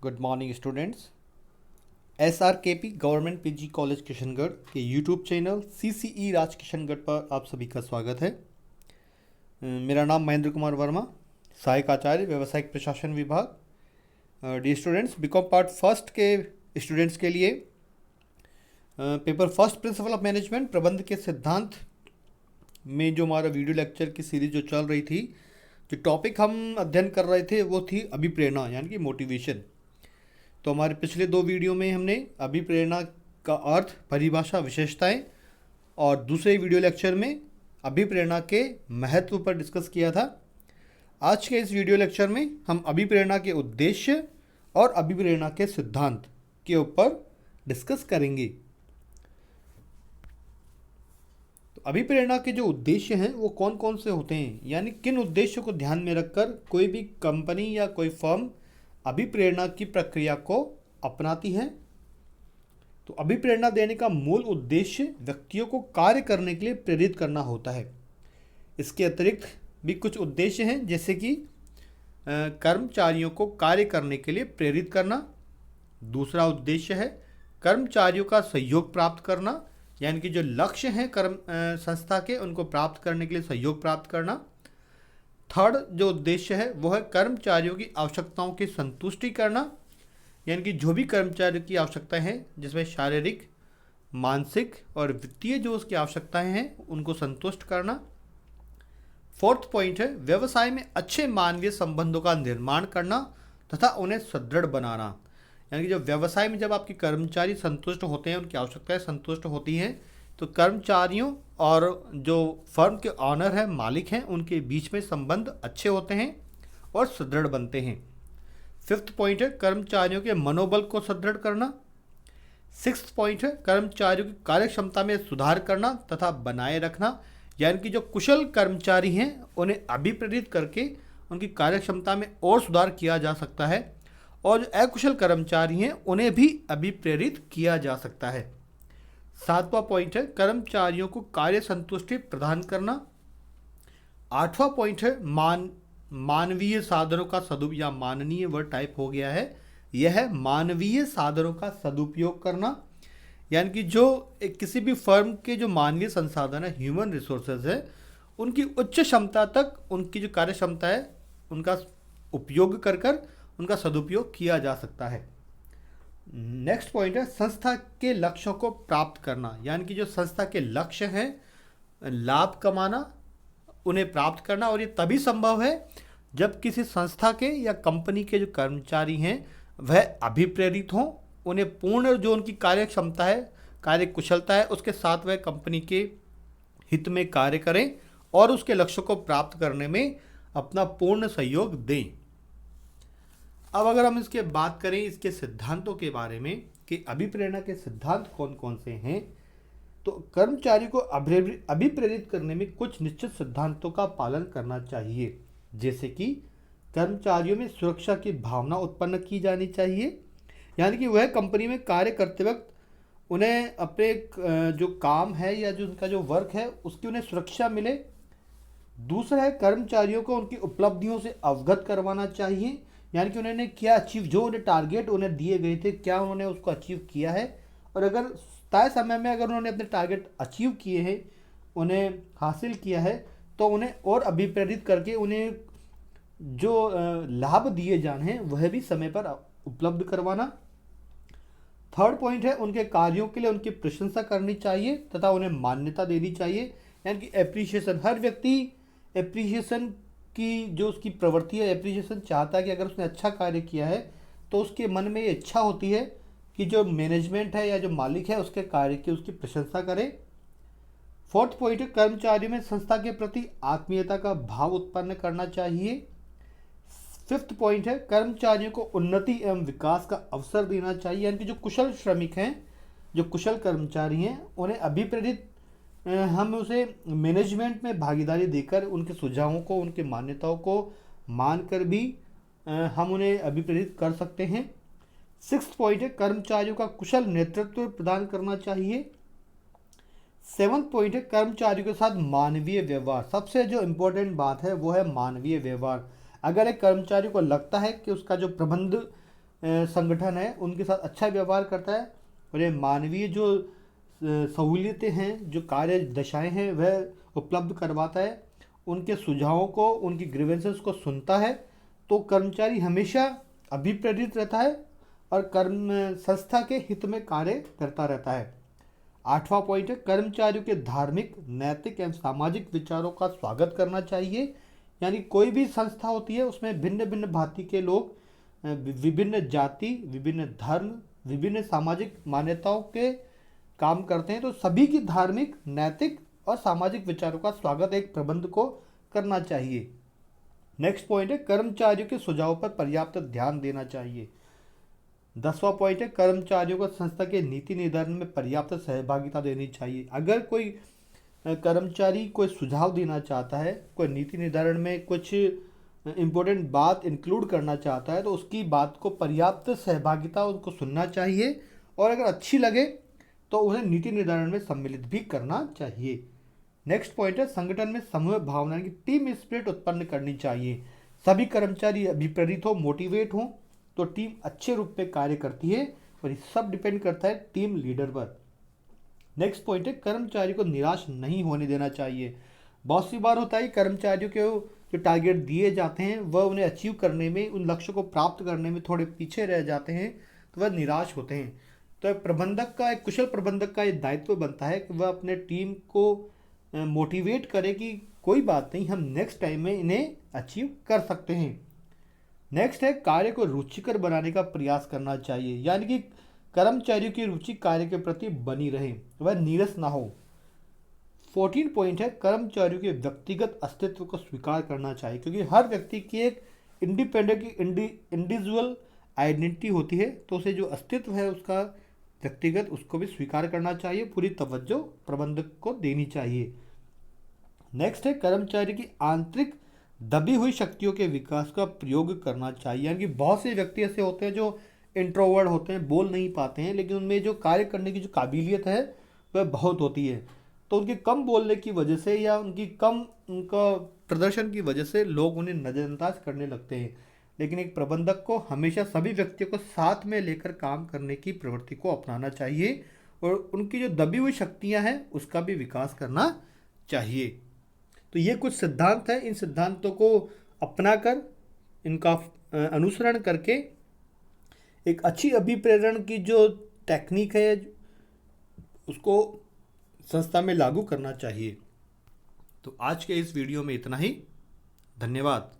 Good morning students. SRKP government PG college Kishangarh के YouTube channel CCE राज किशनगढ़ पर आप सभी का स्वागत है। मेरा नाम महेंद्र कुमार वर्मा, सहायक आचार्य व्यावसायिक प्रशासन विभाग। Dear students, BCom part first के स्टूडेंट्स के लिए paper first principle of management प्रबंध के सिद्धांत में जो हमारा वीडियो लेक्चर की सीरीज जो चल रही थी, जो टॉपिक हम अध्ययन कर रहे थे वो थी अभिप्रेरणा यानी कि मोटिवेशन। तो हमारे पिछले दो वीडियो में हमने अभिप्रेरणा का अर्थ, परिभाषा, विशेषताएं और दूसरे वीडियो लेक्चर में अभिप्रेरणा के महत्व पर डिस्कस किया था। आज के इस वीडियो लेक्चर में हम अभिप्रेरणा के उद्देश्य और अभिप्रेरणा के सिद्धांत के ऊपर डिस्कस करेंगे। तो अभिप्रेरणा के जो उद्देश्य हैं वो कौन कौन से होते हैं, यानी किन उद्देश्यों को ध्यान में रखकर कोई भी कंपनी या कोई फर्म अभिप्रेरणा की प्रक्रिया को अपनाती है। तो अभिप्रेरणा देने का मूल उद्देश्य व्यक्तियों को कार्य करने के लिए प्रेरित करना होता है। इसके अतिरिक्त भी कुछ उद्देश्य हैं, जैसे कि कर्मचारियों को कार्य करने के लिए प्रेरित करना। दूसरा उद्देश्य है कर्मचारियों का सहयोग प्राप्त करना, यानी कि जो लक्ष्य हैं संस्था के उनको प्राप्त करने के लिए सहयोग प्राप्त करना। थर्ड जो उद्देश्य है वो है कर्मचारियों की आवश्यकताओं की संतुष्टि करना, यानी कि जो भी कर्मचारियों की आवश्यकताएं हैं जिसमें शारीरिक, मानसिक और वित्तीय जो उसकी आवश्यकताएं हैं उनको संतुष्ट करना। फोर्थ पॉइंट है व्यवसाय में अच्छे मानवीय संबंधों का निर्माण करना तथा उन्हें सुदृढ़ बनाना, यानी कि जब व्यवसाय में जब आपके कर्मचारी संतुष्ट होते हैं, उनकी आवश्यकताएं संतुष्ट होती हैं, तो कर्मचारियों और जो फर्म के ऑनर हैं, मालिक हैं, उनके बीच में संबंध अच्छे होते हैं और सुदृढ़ बनते हैं। फिफ्थ पॉइंट है कर्मचारियों के मनोबल को सुदृढ़ करना। सिक्स्थ पॉइंट है कर्मचारियों की कार्यक्षमता में सुधार करना तथा बनाए रखना, यानी कि जो कुशल कर्मचारी हैं उन्हें अभिप्रेरित करके उनकी कार्यक्षमता में और सुधार किया जा सकता है, और जो अकुशल कर्मचारी हैं उन्हें भी अभिप्रेरित किया जा सकता है। सातवां पॉइंट है कर्मचारियों को कार्य संतुष्टि प्रदान करना। आठवां पॉइंट है मानवीय साधनों का सदुपयोग, या माननीय वर्ड टाइप हो गया है, यह है मानवीय साधनों का सदुपयोग करना, यानी कि जो किसी भी फर्म के जो मानवीय संसाधन है, ह्यूमन रिसोर्सेज है, उनकी उच्च क्षमता तक उनकी जो कार्य क्षमता है उनका उपयोग कर उनका सदुपयोग किया जा सकता है। नेक्स्ट पॉइंट है संस्था के लक्ष्यों को प्राप्त करना, यानी कि जो संस्था के लक्ष्य हैं, लाभ कमाना, उन्हें प्राप्त करना, और ये तभी संभव है जब किसी संस्था के या कंपनी के जो कर्मचारी हैं वह अभिप्रेरित हों, उन्हें पूर्ण जो उनकी कार्य क्षमता है, कार्य कुशलता है, उसके साथ वह कंपनी के हित में कार्य करें और उसके लक्ष्य को प्राप्त करने में अपना पूर्ण सहयोग दें। अब अगर हम इसके बात करें इसके सिद्धांतों के बारे में कि अभिप्रेरणा के सिद्धांत कौन कौन से हैं, तो कर्मचारी को अभिप्रेरित करने में कुछ निश्चित सिद्धांतों का पालन करना चाहिए, जैसे कि कर्मचारियों में सुरक्षा की भावना उत्पन्न की जानी चाहिए, यानी कि वह कंपनी में कार्य करते वक्त उन्हें अपने जो काम है या जो उनका जो वर्क है उसकी उन्हें सुरक्षा मिले। दूसरा है कर्मचारियों को उनकी उपलब्धियों से अवगत करवाना चाहिए, यानी कि उन्होंने क्या अचीव, जो उन्हें टारगेट उन्हें दिए गए थे, क्या उन्होंने उसको अचीव किया है, और अगर तय समय में अगर उन्होंने अपने टारगेट अचीव किए हैं, उन्हें हासिल किया है, तो उन्हें और अभिप्रेरित करके उन्हें जो लाभ दिए जाने हैं वह भी समय पर उपलब्ध करवाना। थर्ड पॉइंट है उनके कार्यों के लिए उनकी प्रशंसा करनी चाहिए तथा उन्हें मान्यता देनी चाहिए, यानी कि एप्रिशिएशन। हर व्यक्ति एप्रिशिएशन की जो उसकी प्रवृत्ति है, एप्रिशिएशन चाहता है कि अगर उसने अच्छा कार्य किया है तो उसके मन में ये इच्छा होती है कि जो मैनेजमेंट है या जो मालिक है उसके कार्य की उसकी प्रशंसा करे। फोर्थ पॉइंट है कर्मचारियों में संस्था के प्रति आत्मीयता का भाव उत्पन्न करना चाहिए। फिफ्थ पॉइंट है कर्मचारियों को उन्नति एवं विकास का अवसर देना चाहिए, यानी कि जो कुशल श्रमिक हैं, जो कुशल कर्मचारी हैं, उन्हें अभिप्रेरित हम उसे मैनेजमेंट में भागीदारी देकर उनके सुझावों को, उनके मान्यताओं को मानकर भी हम उन्हें अभिप्रेरित कर सकते हैं। सिक्स्थ पॉइंट है कर्मचारियों का कुशल नेतृत्व प्रदान करना चाहिए। सेवंथ पॉइंट है कर्मचारियों के साथ मानवीय व्यवहार। सबसे जो इम्पोर्टेंट बात है वो है मानवीय व्यवहार। अगर एक कर्मचारी को लगता है कि उसका जो प्रबंध संगठन है उनके साथ अच्छा व्यवहार करता है और ये मानवीय जो सहूलियतें हैं, जो कार्य दशाएं हैं, वह उपलब्ध करवाता है, उनके सुझावों को, उनकी ग्रीवेंसेस को सुनता है, तो कर्मचारी हमेशा अभिप्रेरित रहता है और कर्म संस्था के हित में कार्य करता रहता है। 8वां पॉइंट है कर्मचारियों के धार्मिक, नैतिक एवं सामाजिक विचारों का स्वागत करना चाहिए। यानी कोई भी संस्था होती है उसमें भिन्न भिन्न भांति के लोग विभिन्न जाति, विभिन्न धर्म, विभिन्न सामाजिक मान्यताओं के काम करते हैं, तो सभी की धार्मिक, नैतिक और सामाजिक विचारों का स्वागत एक प्रबंध को करना चाहिए। नेक्स्ट पॉइंट है कर्मचारियों के सुझावों पर पर्याप्त ध्यान देना चाहिए। 10वां पॉइंट है कर्मचारियों को संस्था के नीति निर्धारण में पर्याप्त सहभागिता देनी चाहिए। अगर कोई कर्मचारी कोई सुझाव देना चाहता है, कोई नीति निर्धारण में कुछ इम्पोर्टेंट बात इंक्लूड करना चाहता है, तो उसकी बात को पर्याप्त सहभागिता उनको सुनना चाहिए और अगर अच्छी लगे तो उन्हें नीति निर्धारण में सम्मिलित भी करना चाहिए। नेक्स्ट पॉइंट है संगठन में समूह भावना की टीम स्पिरिट उत्पन्न करनी चाहिए। सभी कर्मचारी अभिप्रेरित हो, मोटिवेट हो, तो टीम अच्छे रूप में कार्य करती है और ये सब डिपेंड करता है टीम लीडर पर। नेक्स्ट पॉइंट है कर्मचारी को निराश नहीं होने देना चाहिए। बहुत सी बार होता है कर्मचारियों के जो टारगेट दिए जाते हैं वह उन्हें अचीव करने में, उन लक्ष्य को प्राप्त करने में थोड़े पीछे रह जाते हैं, तो वह निराश होते हैं। तो एक कुशल प्रबंधक का ये दायित्व बनता है कि वह अपने टीम को मोटिवेट करे कि कोई बात नहीं, हम नेक्स्ट टाइम में इन्हें अचीव कर सकते हैं। नेक्स्ट है कार्य को रुचिकर बनाने का प्रयास करना चाहिए। यानी कि कर्मचारियों की रुचि कार्य के प्रति बनी रहे, वह नीरस ना हो। 14 पॉइंट है कर्मचारियों के व्यक्तिगत अस्तित्व को स्वीकार करना चाहिए, क्योंकि हर व्यक्ति की एक इंडिविजुअल आइडेंटिटी होती है, तो उसे जो अस्तित्व है उसका व्यक्तिगत, उसको भी स्वीकार करना चाहिए, पूरी तवज्जो प्रबंधक को देनी चाहिए। नेक्स्ट है कर्मचारी की आंतरिक दबी हुई शक्तियों के विकास का प्रयोग करना चाहिए। यानी कि बहुत से व्यक्ति ऐसे होते हैं जो इंट्रोवर्ट होते हैं, बोल नहीं पाते हैं, लेकिन उनमें जो कार्य करने की जो काबिलियत है वह बहुत होती है, तो उनके कम बोलने की वजह से या उनका प्रदर्शन की वजह से लोग उन्हें नज़रअंदाज करने लगते हैं। लेकिन एक प्रबंधक को हमेशा सभी व्यक्तियों को साथ में लेकर काम करने की प्रवृत्ति को अपनाना चाहिए और उनकी जो दबी हुई शक्तियां हैं उसका भी विकास करना चाहिए। तो ये कुछ सिद्धांत हैं, इन सिद्धांतों को अपनाकर, इनका अनुसरण करके एक अच्छी अभिप्रेरण की जो टेक्निक है उसको संस्था में लागू करना चाहिए। तो आज के इस वीडियो में इतना ही। धन्यवाद।